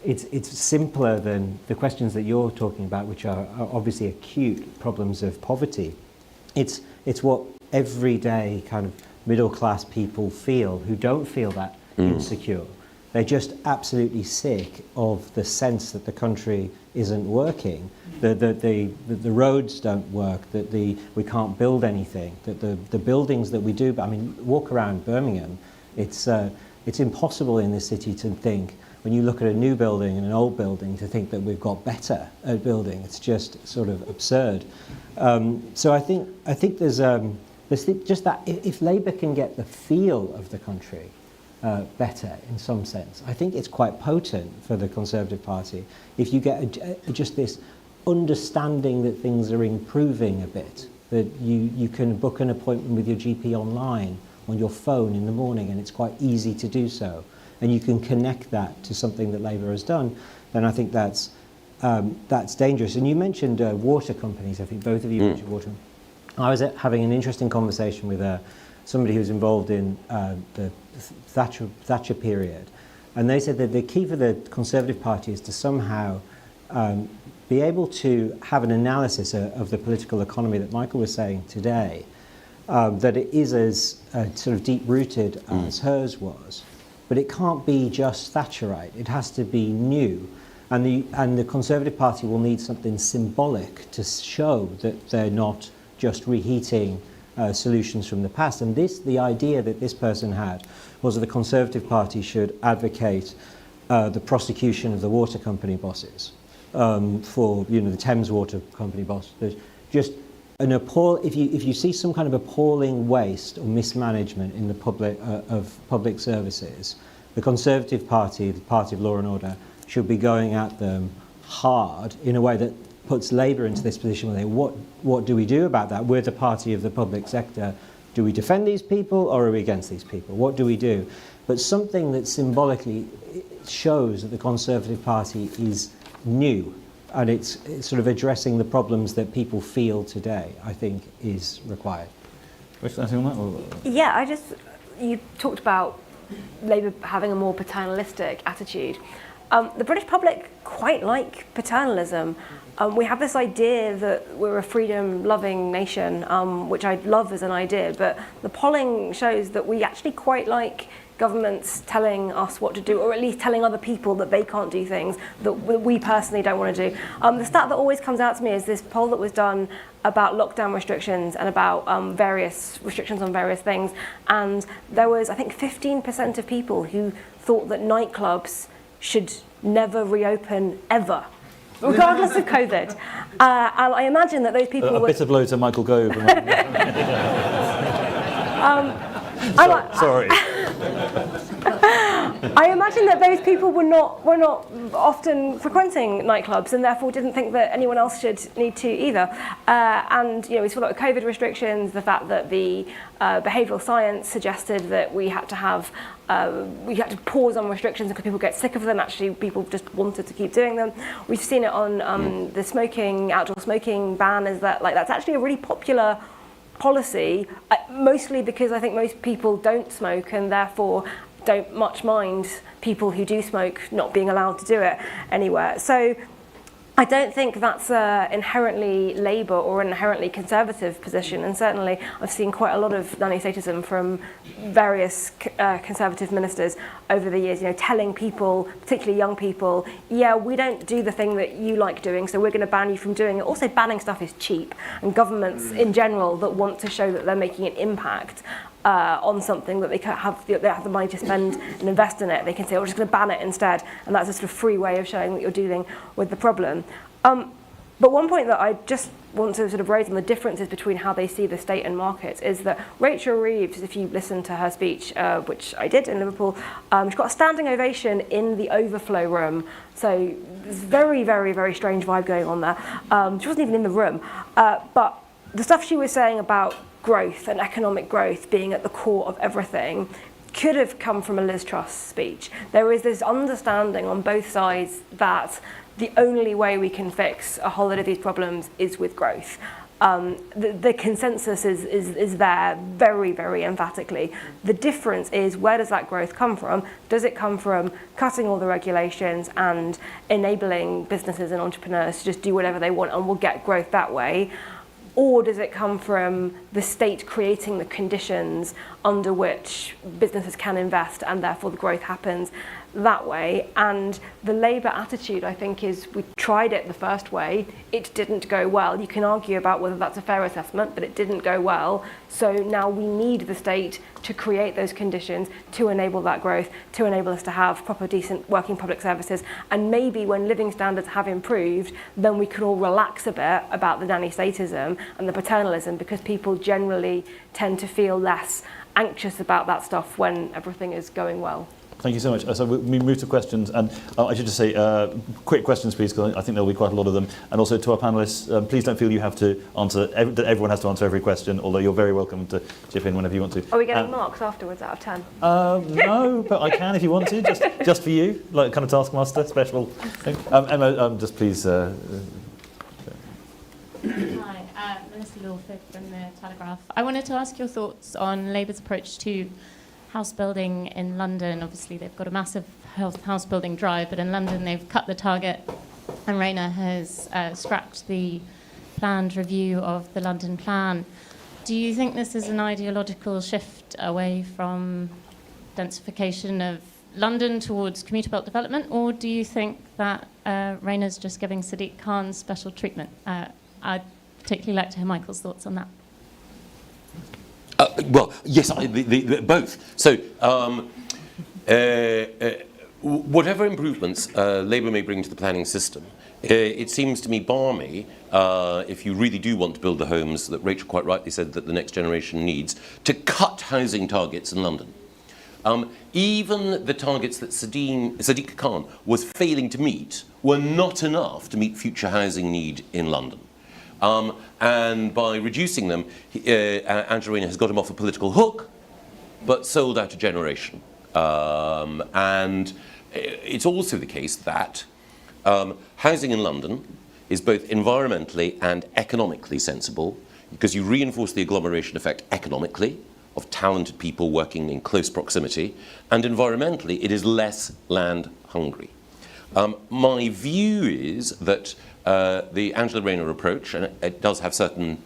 it's simpler than the questions that you're talking about, which are obviously acute problems of poverty. It's what everyday kind of middle class people feel, who don't feel that insecure. They're just absolutely sick of the sense that the country isn't working, that the roads don't work, that we can't build anything, that the buildings that we do, I mean, walk around Birmingham, it's impossible in this city to think, when you look at a new building and an old building, to think that we've got better at building. It's just sort of absurd. So I think there's just that if Labour can get the feel of the country better in some sense, I think it's quite potent for the Conservative Party. If you get just this understanding that things are improving a bit, that you can book an appointment with your GP online on your phone in the morning, and it's quite easy to do so, and you can connect that to something that Labour has done, then I think that's dangerous. And you mentioned water companies. I think both of you mentioned water. I was having an interesting conversation with somebody who's involved in the Thatcher period, and they said that the key for the Conservative Party is to somehow be able to have an analysis of the political economy that Michael was saying today, that it is as sort of deep-rooted as hers was, but it can't be just Thatcherite. It has to be new. And the Conservative Party will need something symbolic to show that they're not just reheating solutions from the past. And the idea that this person had was that the Conservative Party should advocate the prosecution of the water company bosses for, the Thames Water Company boss. There's just an if you see some kind of appalling waste or mismanagement in the public services, the Conservative Party, the party of law and order, should be going at them hard in a way that puts Labour into this position where what do we do about that? We're the party of the public sector. Do we defend these people, or are we against these people? What do we do? But something that symbolically shows that the Conservative Party is new, and it's sort of addressing the problems that people feel today, I think, is required. Anything on that? Yeah, you talked about Labour having a more paternalistic attitude. The British public quite like paternalism. We have this idea that we're a freedom-loving nation, which I love as an idea, but the polling shows that we actually quite like governments telling us what to do, or at least telling other people that they can't do things that we personally don't want to do. The stat that always comes out to me is this poll that was done about lockdown restrictions and about various restrictions on various things, and there was, I think, 15% of people who thought that nightclubs should never reopen ever, regardless of COVID. And I imagine that those people A bitter blow to Michael Gove. Sorry. I imagine that those people were not often frequenting nightclubs, and therefore didn't think that anyone else should need to either. And we saw that with COVID restrictions, the fact that the behavioural science suggested that we had to pause on restrictions because people get sick of them. Actually, people just wanted to keep doing them. We've seen it on the outdoor smoking ban. Is that that's actually a really popular policy, mostly because I think most people don't smoke and therefore don't much mind people who do smoke not being allowed to do it anywhere. So I don't think that's an inherently Labour or an inherently Conservative position, and certainly I've seen quite a lot of nanny statism from various Conservative ministers over the years, telling people, particularly young people, yeah, we don't do the thing that you like doing, so we're going to ban you from doing it. Also, banning stuff is cheap, and governments in general that want to show that they're making an impact on something that they have the money to spend and invest in it, they can say, we're just going to ban it instead, and that's a sort of free way of showing that you're dealing with the problem. But one point that I just want to sort of raise on the differences between how they see the state and markets is that Rachel Reeves, if you listen to her speech, which I did in Liverpool, she got a standing ovation in the overflow room. So there's a very, very, very strange vibe going on there. She wasn't even in the room. But the stuff she was saying about growth and economic growth being at the core of everything could have come from a Liz Truss speech. There is this understanding on both sides that the only way we can fix a whole lot of these problems is with growth. The consensus is there very, very emphatically. The difference is, where does that growth come from? Does it come from cutting all the regulations and enabling businesses and entrepreneurs to just do whatever they want and we'll get growth that way? Or does it come from the state creating the conditions under which businesses can invest and therefore the growth happens that way? And the Labour attitude, I think, is we tried it the first way, it didn't go well. You can argue about whether that's a fair assessment, but it didn't go well. So now we need the state to create those conditions to enable that growth, to enable us to have proper, decent working public services. And maybe when living standards have improved, then we can all relax a bit about the nanny statism and the paternalism, because people generally tend to feel less anxious about that stuff when everything is going well. Thank you so much. So we move to questions, and I should just say, quick questions, please, because I think there'll be quite a lot of them. And also to our panellists, please don't feel you have to answer, that everyone has to answer every question, although you're very welcome to chip in whenever you want to. Are we getting marks afterwards out of 10? No, but I can if you want to, just for you, like kind of taskmaster, special thing. Emma, just please. Hi, Melissa Lawford from The Telegraph. I wanted to ask your thoughts on Labour's approach to house building in London. Obviously, they've got a massive house building drive, but in London they've cut the target, and Rayner has scrapped the planned review of the London plan. Do you think this is an ideological shift away from densification of London towards commuter belt development, or do you think that Rayner's just giving Sadiq Khan special treatment? I'd particularly like to hear Michael's thoughts on that. Well, yes, both. So, whatever improvements Labour may bring to the planning system, it seems to me balmy, if you really do want to build the homes that Rachel quite rightly said that the next generation needs, to cut housing targets in London. Even the targets that Sadiq Khan was failing to meet were not enough to meet future housing need in London. And by reducing them, Angela Rayner has got him off a political hook, but sold out a generation. And it's also the case that housing in London is both environmentally and economically sensible, because you reinforce the agglomeration effect economically of talented people working in close proximity, and environmentally it is less land hungry. My view is that the Angela Rayner approach, and it does have certain,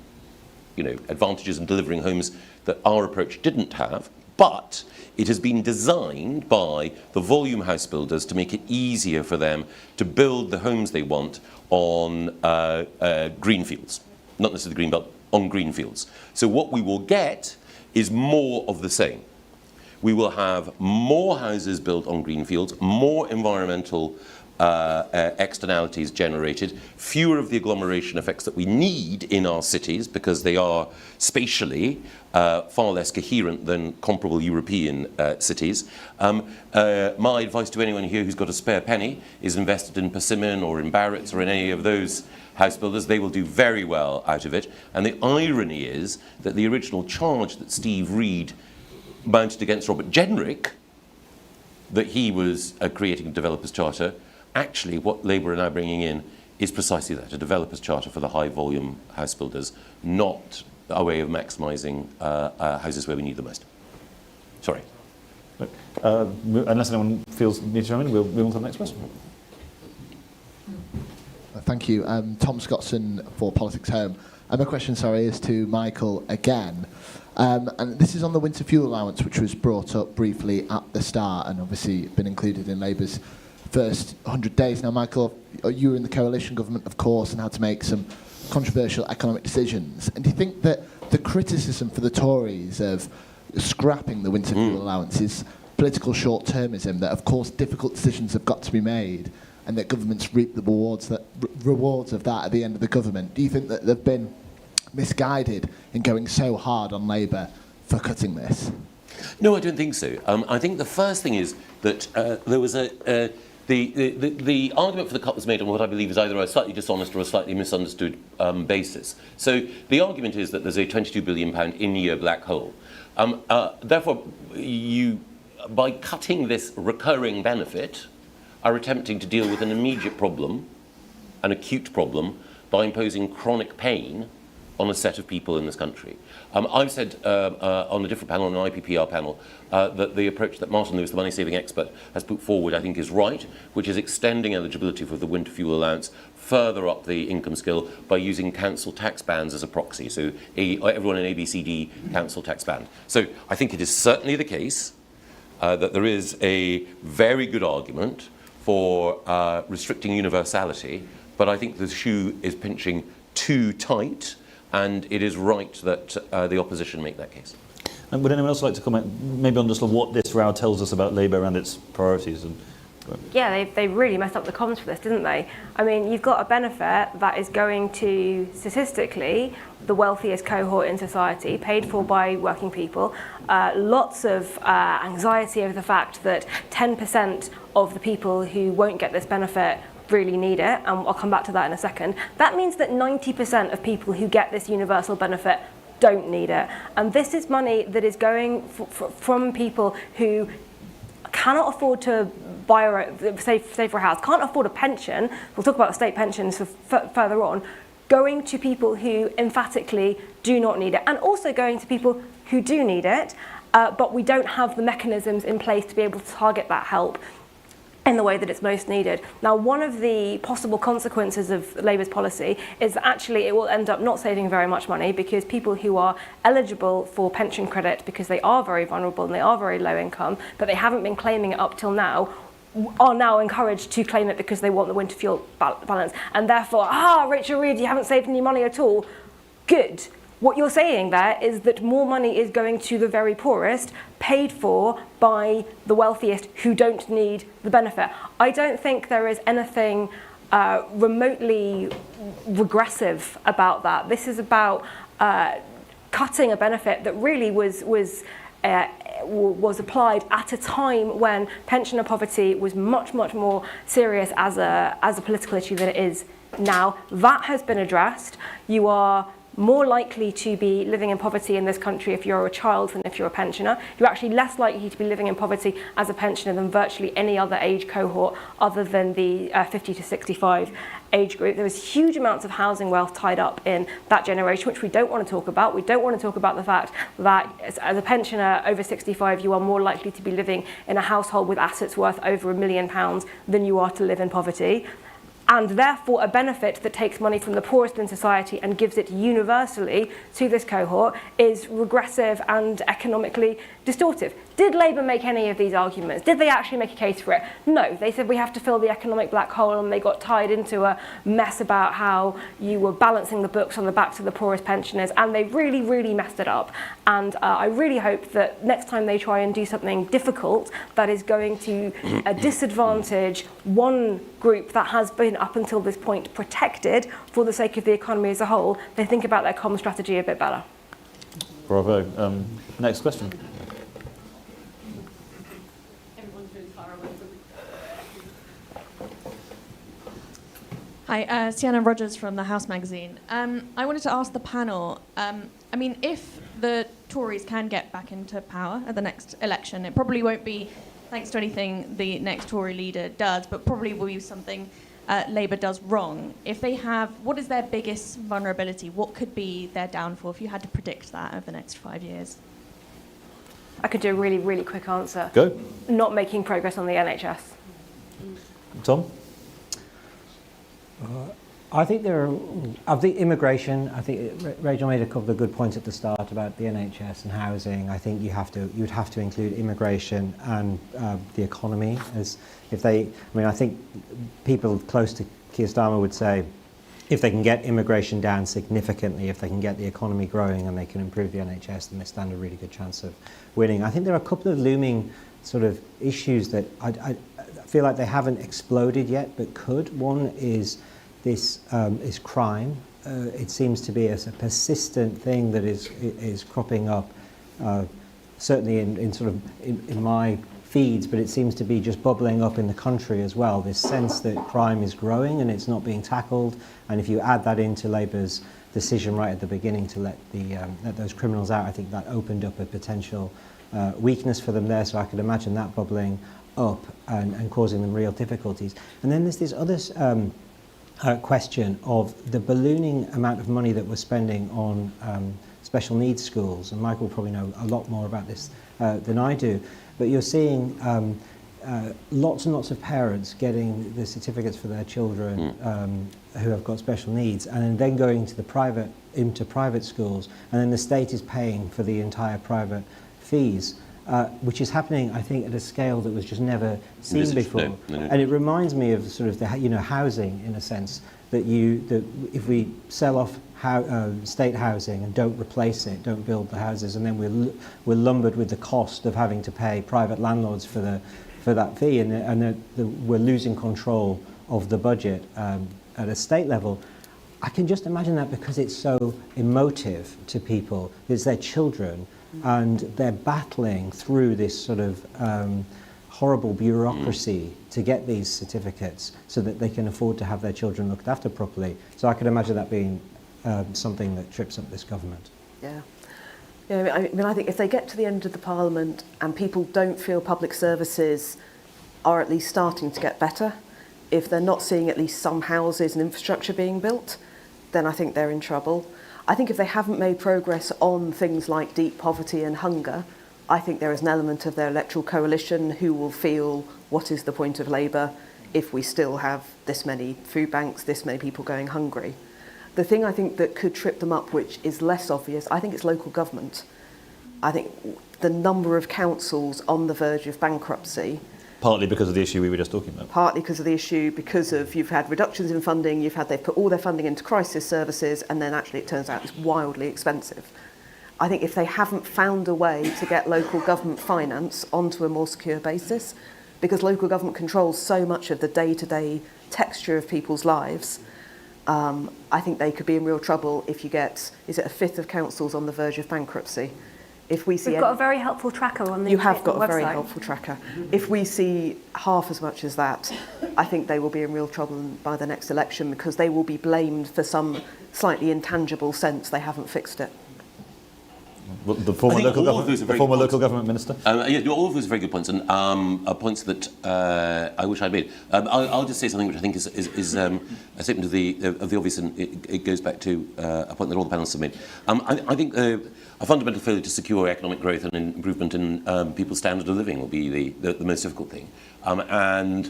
advantages in delivering homes that our approach didn't have, but it has been designed by the volume house builders to make it easier for them to build the homes they want on green fields, not necessarily green belt, on green fields. So what we will get is more of the same. We will have more houses built on green fields, more environmental externalities generated, fewer of the agglomeration effects that we need in our cities because they are spatially far less coherent than comparable European cities. My advice to anyone here who's got a spare penny is invested in Persimmon or in Barratt's or in any of those house builders. They will do very well out of it. And the irony is that the original charge that Steve Reed mounted against Robert Jenrick, that he was creating a developers' charter, actually what Labour are now bringing in is precisely that, a developers' charter for the high-volume house builders, not a way of maximising houses where we need the most. Sorry. Look, unless anyone feels need to chime in, we'll move on to the next question. Thank you. Tom Scottson for Politics Home. My question, is to Michael again. And this is on the winter fuel allowance, which was brought up briefly at the start and obviously been included in Labour's first 100 days. Now, Michael, you were in the coalition government, of course, and had to make some controversial economic decisions. And do you think that the criticism for the Tories of scrapping the winter fuel allowance is political short-termism, that, of course, difficult decisions have got to be made and that governments reap the rewards of that at the end of the government? Do you think that they've been misguided in going so hard on Labour for cutting this? No, I don't think so. I think the first thing is that there was the argument for the cut was made on what I believe is either a slightly dishonest or a slightly misunderstood basis. So the argument is that there's a £22 billion in-year black hole. Therefore, you, by cutting this recurring benefit, are attempting to deal with an immediate problem, an acute problem, by imposing chronic pain on a set of people in this country. I've said on a different panel, on an IPPR panel, that the approach that Martin Lewis, the money-saving expert, has put forward, I think, is right, which is extending eligibility for the winter fuel allowance further up the income scale by using council tax bands as a proxy. So everyone in ABCD council tax band. So I think it is certainly the case that there is a very good argument for restricting universality, but I think the shoe is pinching too tight, and it is right that the opposition make that case. And would anyone else like to comment maybe on just what this row tells us about Labour and its priorities? Yeah, they really messed up the comms for this, didn't they? I mean, you've got a benefit that is going to, statistically, the wealthiest cohort in society, paid for by working people. Lots of anxiety over the fact that 10% of the people who won't get this benefit really need it, and I'll come back to that in a second. That means that 90% of people who get this universal benefit don't need it. And this is money that is going from people who cannot afford to buy save for a house, can't afford a pension. We'll talk about state pensions further on. Going to people who emphatically do not need it, and also going to people who do need it, but we don't have the mechanisms in place to be able to target that help in the way that it's most needed. Now, one of the possible consequences of Labour's policy is that actually it will end up not saving very much money, because people who are eligible for pension credit because they are very vulnerable and they are very low income, but they haven't been claiming it up till now, are now encouraged to claim it because they want the winter fuel balance. And therefore, Rachel Reid, you haven't saved any money at all. Good. What you're saying there is that more money is going to the very poorest, paid for by the wealthiest who don't need the benefit. I don't think there is anything remotely regressive about that. This is about cutting a benefit that really was applied at a time when pensioner poverty was much, much more serious as a political issue than it is now. That has been addressed. You are more likely to be living in poverty in this country if you're a child than if you're a pensioner. You're actually less likely to be living in poverty as a pensioner than virtually any other age cohort other than the 50 to 65 age group. There was huge amounts of housing wealth tied up in that generation, which we don't want to talk about. We don't want to talk about the fact that as a pensioner over 65, you are more likely to be living in a household with assets worth over £1 million than you are to live in poverty. And therefore, a benefit that takes money from the poorest in society and gives it universally to this cohort is regressive and economically distortive. Did Labour make any of these arguments? Did they actually make a case for it? No, they said we have to fill the economic black hole, and they got tied into a mess about how you were balancing the books on the backs of the poorest pensioners, and they really, really messed it up. And I really hope that next time they try and do something difficult that is going to disadvantage one group that has been up until this point protected for the sake of the economy as a whole, they think about their common strategy a bit better. Bravo. Next question. Hi, Sienna Rogers from The House magazine. I wanted to ask the panel, if the Tories can get back into power at the next election, it probably won't be thanks to anything the next Tory leader does, but probably will be something Labour does wrong. If they have, what is their biggest vulnerability? What could be their downfall if you had to predict that over the next 5 years? I could do a really, really quick answer. Go. Not making progress on the NHS. Tom? I think of the immigration, I think Rachel made a couple of good points at the start about the NHS and housing. I think you'd have to include immigration and the economy I think people close to Keir Starmer would say if they can get immigration down significantly, if they can get the economy growing and they can improve the NHS, then they stand a really good chance of winning. I think there are a couple of looming sort of issues that I feel like they haven't exploded yet, but could. One is is crime. It seems to be a persistent thing that is cropping up, certainly in my feeds, but it seems to be just bubbling up in the country as well. This sense that crime is growing and it's not being tackled. And if you add that into Labour's decision right at the beginning to let those criminals out, I think that opened up a potential weakness for them there. So I could imagine that bubbling up and causing them real difficulties. And then there's this other question of the ballooning amount of money that we're spending on special needs schools. And Michael will probably know a lot more about this than I do. But you're seeing lots and lots of parents getting the certificates for their children who have got special needs, and then going to into private schools, and then the state is paying for the entire private fees, which is happening, I think, at a scale that was just never seen before. No. And it reminds me of sort of the housing, in a sense, that if we sell off state housing and don't replace it, don't build the houses, and then we're lumbered with the cost of having to pay private landlords for that fee, and we're losing control of the budget at a state level. I can just imagine that because it's so emotive to people. It's their children, and they're battling through this sort of horrible bureaucracy to get these certificates so that they can afford to have their children looked after properly. So I could imagine that being something that trips up this government. Yeah. I think if they get to the end of the Parliament and people don't feel public services are at least starting to get better, if they're not seeing at least some houses and infrastructure being built, then I think they're in trouble. I think if they haven't made progress on things like deep poverty and hunger, I think there is an element of their electoral coalition who will feel, what is the point of Labour if we still have this many food banks, this many people going hungry? The thing I think that could trip them up, which is less obvious, I think it's local government. I think the number of councils on the verge of bankruptcy. Partly because of the issue we were just talking about. Partly because of the issue, because of you've had reductions in funding, they've put all their funding into crisis services, and then actually it turns out it's wildly expensive. I think if they haven't found a way to get local government finance onto a more secure basis, because local government controls so much of the day-to-day texture of people's lives, I think they could be in real trouble if you get, is it a fifth of councils on the verge of bankruptcy? If we see We've got a very helpful tracker on the You have got a website. very helpful tracker. If we see half as much as that, I think they will be in real trouble by the next election because they will be blamed for some slightly intangible sense they haven't fixed it. Well, the former local government minister? All of those are very good points, and points that I wish I'd made. I'll just say something which I think is a statement of the obvious, and it goes back to a point that all the panelists have made. I think a fundamental failure to secure economic growth and improvement in people's standard of living will be the most difficult thing. I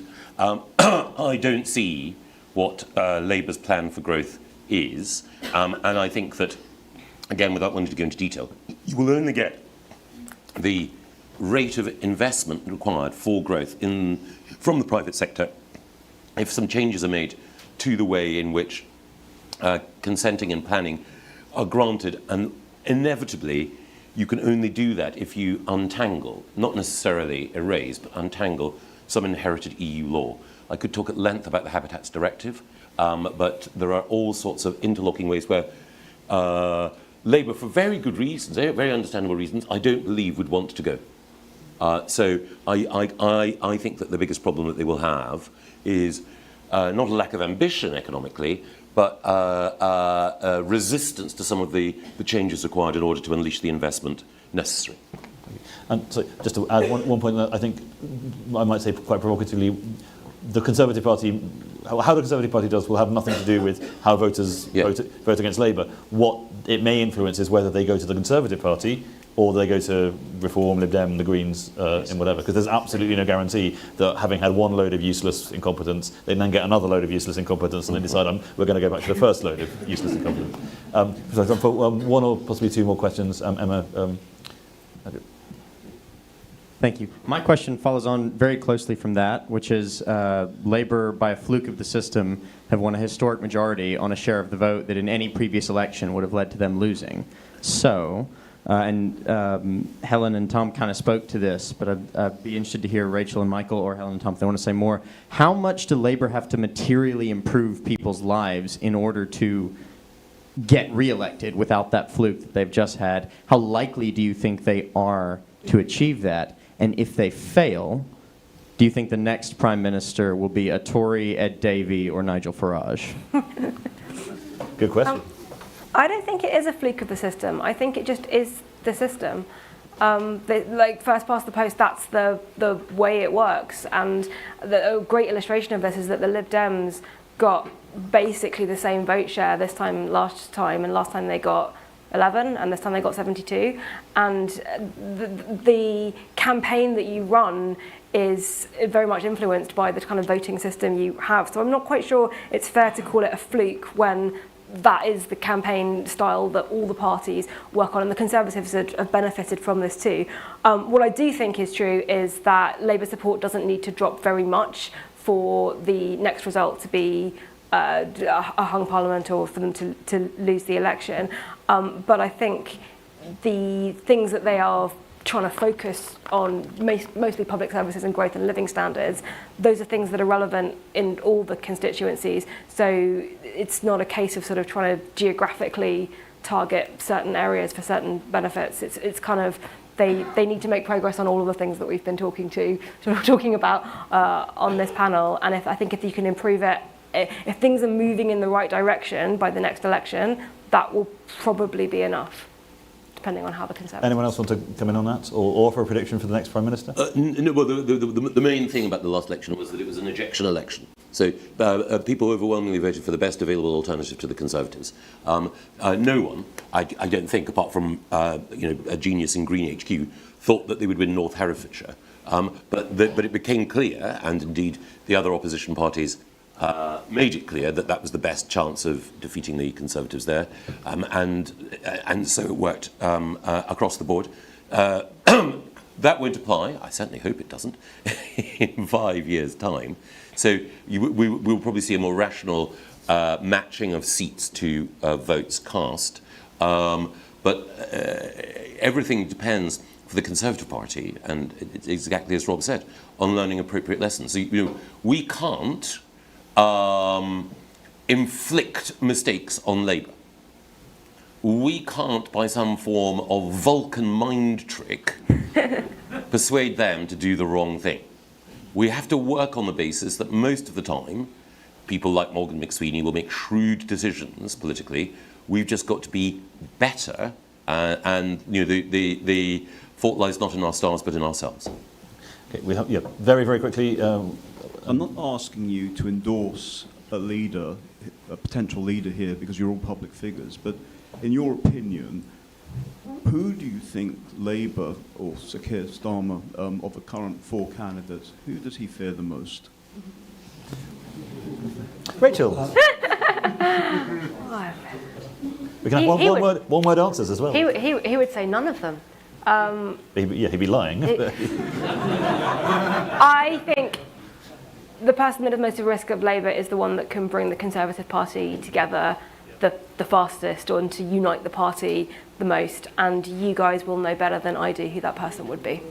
don't see what Labour's plan for growth is, and I think that, again, without wanting to go into detail, you will only get the rate of investment required for growth from the private sector if some changes are made to the way in which consenting and planning are granted. And inevitably, you can only do that if you untangle, not necessarily erase, but untangle some inherited EU law. I could talk at length about the Habitats Directive, but there are all sorts of interlocking ways where Labour, for very good reasons, very understandable reasons, I don't believe would want to go. So I think that the biggest problem that they will have is not a lack of ambition economically, but resistance to some of the changes required in order to unleash the investment necessary. And so, just to add one point that I think I might say quite provocatively, the Conservative Party, how the Conservative Party does will have nothing to do with how voters vote against Labour. What it may influence is whether they go to the Conservative Party or they go to Reform, Lib Dem, the Greens, in whatever, because there's absolutely no guarantee that having had one load of useless incompetence, they then get another load of useless incompetence and then decide we're going to go back to the first load of useless incompetence. So time for one or possibly two more questions. Emma. Thank you. My question follows on very closely from that, which is Labour, by a fluke of the system, have won a historic majority on a share of the vote that in any previous election would have led to them losing. So, Helen and Tom kind of spoke to this, but I'd be interested to hear Rachel and Michael, or Helen and Tom if they want to say more. How much do Labour have to materially improve people's lives in order to get re-elected without that fluke that they've just had? How likely do you think they are to achieve that? And if they fail, do you think the next Prime Minister will be a Tory, Ed Davey, or Nigel Farage? Good question. I don't think it is a fluke of the system. I think it just is the system. Like first past the post, that's the way it works. And a great illustration of this is that the Lib Dems got basically the same vote share last time, and last time they got 11, and this time they got 72. And the campaign that you run is very much influenced by the kind of voting system you have. So I'm not quite sure it's fair to call it a fluke when that is the campaign style that all the parties work on, and the Conservatives have benefited from this too. What I do think is true is that Labour support doesn't need to drop very much for the next result to be a hung parliament or for them to lose the election. But I think the things that they are trying to focus on, mostly public services and growth and living standards, those are things that are relevant in all the constituencies. So it's not a case of sort of trying to geographically target certain areas for certain benefits. It's kind of they need to make progress on all of the things that we've been talking about on this panel. And I think if you can improve it, if things are moving in the right direction by the next election, that will probably be enough, depending on how the Conservatives... Anyone else want to come in on that, or offer a prediction for the next Prime Minister? No, well, the main thing about the last election was that it was an ejection election. So people overwhelmingly voted for the best available alternative to the Conservatives. No one, I don't think, apart from a genius in Green HQ, thought that they would win North Herefordshire. But it became clear, and indeed the other opposition parties made it clear that was the best chance of defeating the Conservatives there, and so it worked across the board. That won't apply, I certainly hope it doesn't, in 5 years' time. So we'll probably see a more rational matching of seats to votes cast. But everything depends, for the Conservative Party, and it's exactly as Rob said, on learning appropriate lessons. So, we can't inflict mistakes on Labour. We can't, by some form of Vulcan mind trick, persuade them to do the wrong thing. We have to work on the basis that most of the time, people like Morgan McSweeney will make shrewd decisions politically. We've just got to be better, and the fault lies not in our stars but in ourselves. Okay, very, very quickly. I'm not asking you to endorse a leader, a potential leader here, because you're all public figures, but in your opinion, who do you think Labour or Sir Keir Starmer, of the current four candidates, who does he fear the most? Rachel. We can have one word answers as well. He would say none of them. He'd be lying. I think the person that is most at risk of Labour is the one that can bring the Conservative Party together the fastest, or to unite the party the most, and you guys will know better than I do who that person would be.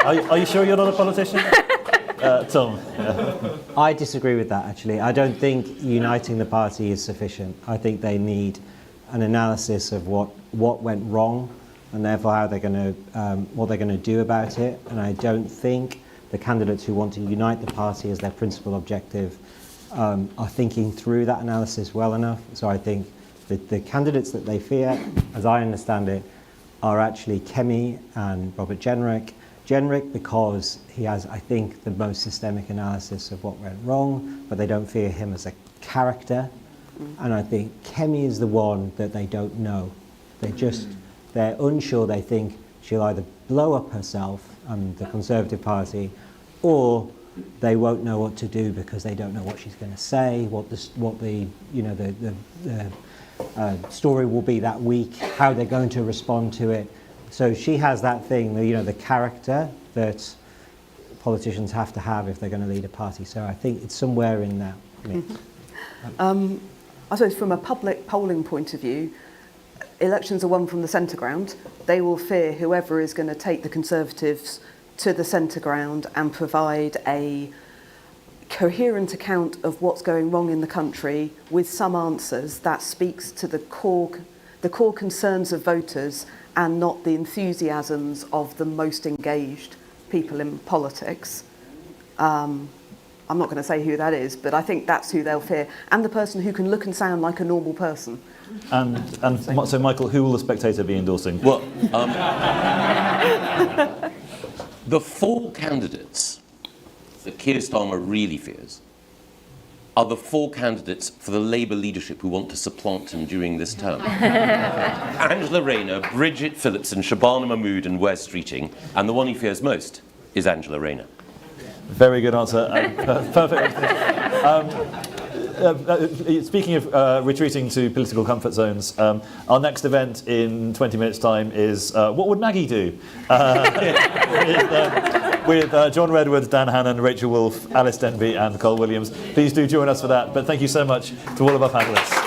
Are you sure you're not a politician? Tom? I disagree with that, actually. I don't think uniting the party is sufficient. I think they need an analysis of what went wrong, and therefore how they're going to what they're going to do about it. And I don't think the candidates who want to unite the party as their principal objective are thinking through that analysis well enough. So I think that the candidates that they fear, as I understand it, are actually Kemi and Robert Jenrick. Jenrick because he has, I think, the most systemic analysis of what went wrong, but they don't fear him as a character. And I think Kemi is the one that they don't know. They're unsure. They think she'll either blow up herself and the Conservative Party, or they won't know what to do because they don't know what she's going to say, what the story will be that week, how they're going to respond to it. So she has that thing, the character that politicians have to have if they're going to lead a party. So I think it's somewhere in that mix. I suppose from a public polling point of view, elections are won from the centre ground. They will fear whoever is going to take the Conservatives to the centre ground and provide a coherent account of what's going wrong in the country with some answers that speaks to the core concerns of voters and not the enthusiasms of the most engaged people in politics. I'm not going to say who that is, but I think that's who they'll fear, and the person who can look and sound like a normal person. And so, Michael, who will the Spectator be endorsing? Well, the four candidates that Keir Starmer really fears are the four candidates for the Labour leadership who want to supplant him during this term. Angela Rayner, Bridget Phillips and Shabana Mahmood and Wes Streeting, and the one he fears most is Angela Rayner. Very good answer. Perfect. Speaking of retreating to political comfort zones, our next event in 20 minutes' time is What Would Maggie Do? With John Redwood, Dan Hannan, Rachel Wolfe, Alice Denby and Cole Williams. Please do join us for that. But thank you so much to all of our panellists.